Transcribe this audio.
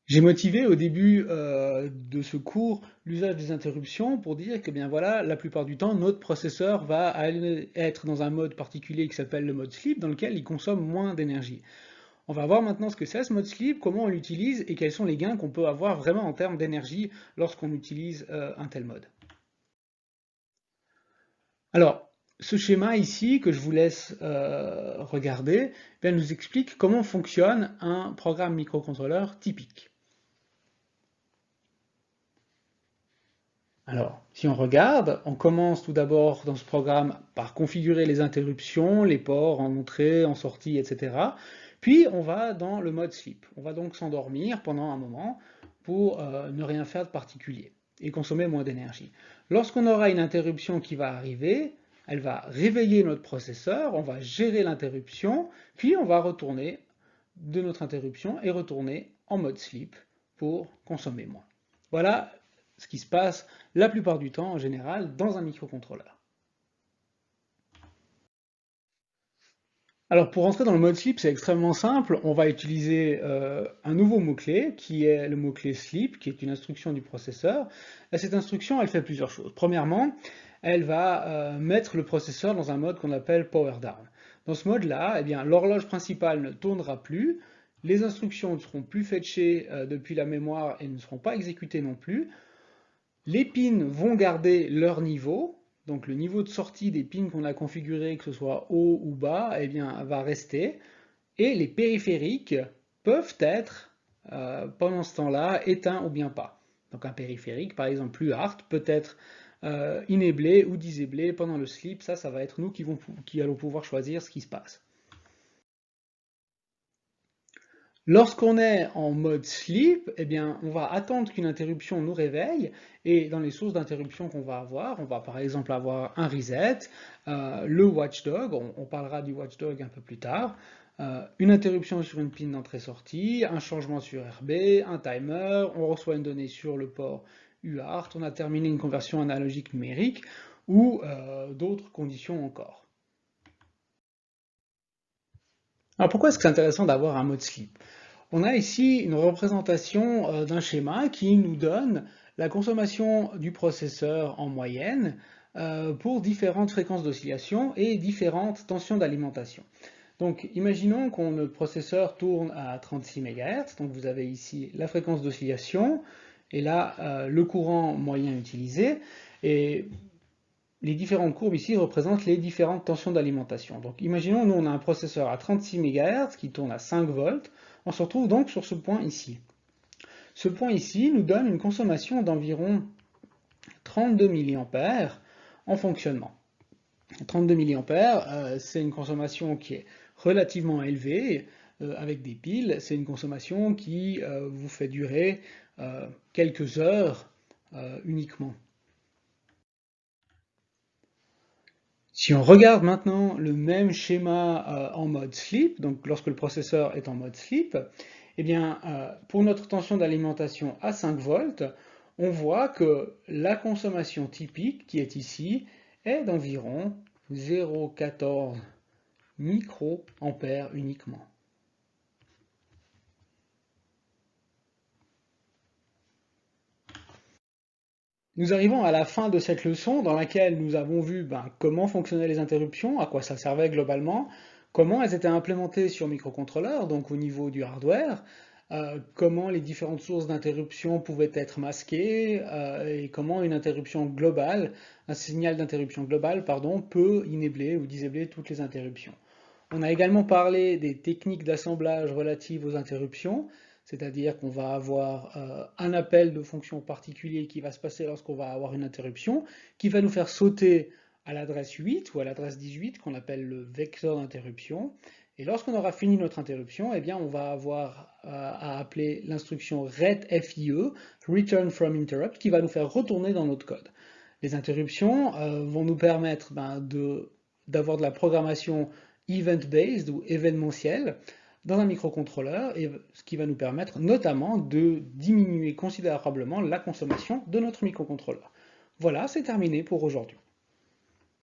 J'ai motivé au début de ce cours l'usage des interruptions pour dire que bien voilà, la plupart du temps, notre processeur va être dans un mode particulier qui s'appelle le mode sleep, dans lequel il consomme moins d'énergie. On va voir maintenant ce que c'est ce mode sleep, comment on l'utilise et quels sont les gains qu'on peut avoir vraiment en termes d'énergie lorsqu'on utilise un tel mode. Alors, ce schéma ici que je vous laisse regarder, bien, nous explique comment fonctionne un programme microcontrôleur typique. Alors, si on regarde, on commence tout d'abord dans ce programme par configurer les interruptions, les ports en entrée, en sortie, etc. Puis on va dans le mode sleep. On va donc s'endormir pendant un moment pour ne rien faire de particulier et consommer moins d'énergie. Lorsqu'on aura une interruption qui va arriver, elle va réveiller notre processeur, on va gérer l'interruption, puis on va retourner de notre interruption et retourner en mode sleep pour consommer moins. Voilà ce qui se passe la plupart du temps en général dans un microcontrôleur. Alors pour rentrer dans le mode sleep, c'est extrêmement simple. On va utiliser un nouveau mot-clé qui est le mot-clé sleep, qui est une instruction du processeur. Et cette instruction, elle fait plusieurs choses. Premièrement, elle va mettre le processeur dans un mode qu'on appelle power down. Dans ce mode-là, eh bien, l'horloge principale ne tournera plus, les instructions ne seront plus fetchées depuis la mémoire et ne seront pas exécutées non plus. Les pins vont garder leur niveau, donc le niveau de sortie des pins qu'on a configuré, que ce soit haut ou bas, eh bien, va rester. Et les périphériques peuvent être, pendant ce temps-là, éteints ou bien pas. Donc un périphérique, par exemple l'UART, peut être enablé ou disablé pendant le sleep. Ça va être nous qui allons pouvoir choisir ce qui se passe. Lorsqu'on est en mode sleep, eh bien, on va attendre qu'une interruption nous réveille, et dans les sources d'interruption qu'on va avoir, on va par exemple avoir un reset, le watchdog, on parlera du watchdog un peu plus tard, une interruption sur une pin d'entrée-sortie, un changement sur RB, un timer, on reçoit une donnée sur le port UART, on a terminé une conversion analogique numérique, ou d'autres conditions encore. Alors pourquoi est-ce que c'est intéressant d'avoir un mode sleep? On a ici une représentation d'un schéma qui nous donne la consommation du processeur en moyenne pour différentes fréquences d'oscillation et différentes tensions d'alimentation. Donc imaginons que notre processeur tourne à 36 MHz, donc vous avez ici la fréquence d'oscillation et là le courant moyen utilisé, et les différentes courbes ici représentent les différentes tensions d'alimentation. Donc imaginons, nous on a un processeur à 36 MHz qui tourne à 5 volts, on se retrouve donc sur ce point ici. Ce point ici nous donne une consommation d'environ 32 mA en fonctionnement. 32 mA, c'est une consommation qui est relativement élevée, avec des piles, c'est une consommation qui vous fait durer quelques heures uniquement. Si on regarde maintenant le même schéma en mode sleep, donc lorsque le processeur est en mode sleep, eh bien, pour notre tension d'alimentation à 5 volts, on voit que la consommation typique, qui est ici, est d'environ 0,14 microampères uniquement. Nous arrivons à la fin de cette leçon dans laquelle nous avons vu comment fonctionnaient les interruptions, à quoi ça servait globalement, comment elles étaient implémentées sur microcontrôleurs, donc au niveau du hardware, comment les différentes sources d'interruption pouvaient être masquées, et comment une interruption globale, un signal d'interruption globale, pardon, peut enabler ou disabler toutes les interruptions. On a également parlé des techniques d'assemblage relatives aux interruptions, c'est-à-dire qu'on va avoir un appel de fonction particulier qui va se passer lorsqu'on va avoir une interruption, qui va nous faire sauter à l'adresse 8 ou à l'adresse 18, qu'on appelle le vecteur d'interruption. Et lorsqu'on aura fini notre interruption, eh bien, on va avoir à appeler l'instruction readFIE, Return from Interrupt, qui va nous faire retourner dans notre code. Les interruptions vont nous permettre d'avoir de la programmation event-based ou événementielle dans un microcontrôleur, et ce qui va nous permettre notamment de diminuer considérablement la consommation de notre microcontrôleur. Voilà, c'est terminé pour aujourd'hui.